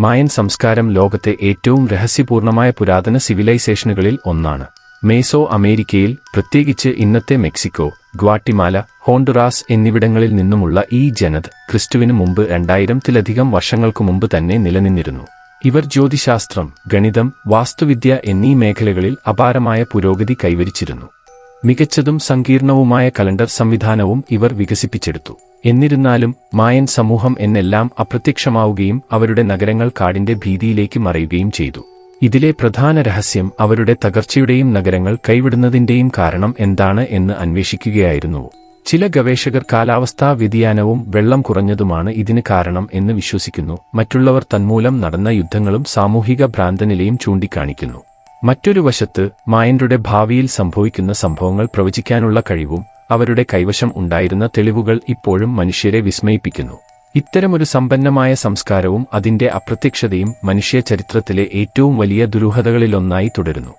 മായൻ സംസ്കാരം ലോകത്തെ ഏറ്റവും രഹസ്യപൂർണമായ പുരാതന സിവിലൈസേഷനുകളിൽ ഒന്നാണ്. മേസോ അമേരിക്കയിൽ, പ്രത്യേകിച്ച് ഇന്നത്തെ മെക്സിക്കോ, ഗ്വാട്ടിമാല, ഹോണ്ടുറാസ് എന്നിവിടങ്ങളിൽ നിന്നുമുള്ള ഈ ജനത ക്രിസ്തുവിനു മുമ്പ് 2000-ത്തിലധികം വർഷങ്ങൾക്കു മുമ്പ് തന്നെ നിലനിന്നിരുന്നു. ഇവർ ജ്യോതിശാസ്ത്രം, ഗണിതം, വാസ്തുവിദ്യ എന്നീ മേഖലകളിൽ അപാരമായ പുരോഗതി കൈവരിച്ചിരുന്നു. മികച്ചതും സങ്കീർണവുമായ കലണ്ടർ സംവിധാനവും ഇവർ വികസിപ്പിച്ചെടുത്തു. എന്നിരുന്നാലും മായൻ സമൂഹം എന്നെല്ലാം അപ്രത്യക്ഷമാവുകയും അവരുടെ നഗരങ്ങൾ കാടിന്റെ ഭീതിയിലേക്ക് മറയുകയും ചെയ്തു. ഇതിലെ പ്രധാന രഹസ്യം അവരുടെ തകർച്ചയുടെയും നഗരങ്ങൾ കൈവിടുന്നതിന്റെയും കാരണം എന്താണ് എന്ന് അന്വേഷിക്കുകയായിരുന്നു. ചില ഗവേഷകർ കാലാവസ്ഥാ വ്യതിയാനവും വെള്ളം കുറഞ്ഞതുമാണ് ഇതിന് കാരണം എന്ന് വിശ്വസിക്കുന്നു. മറ്റുള്ളവർ തന്മൂലം നടന്ന യുദ്ധങ്ങളും സാമൂഹിക ഭ്രാന്തനിലയും ചൂണ്ടിക്കാണിക്കുന്നു. മറ്റൊരു വശത്ത് മായൻരുടെ ഭാവിയിൽ സംഭവിക്കുന്ന സംഭവങ്ങൾ പ്രവചിക്കാനുള്ള കഴിവും അവരുടെ കൈവശം ഉണ്ടായിരുന്ന തെളിവുകൾ ഇപ്പോഴും മനുഷ്യരെ വിസ്മയിപ്പിക്കുന്നു. ഇത്തരമൊരു സമ്പന്നമായ സംസ്കാരവും അതിന്റെ അപ്രത്യക്ഷതയും മനുഷ്യ ചരിത്രത്തിലെ ഏറ്റവും വലിയ ദുരൂഹതകളിലൊന്നായി തുടരുന്നു.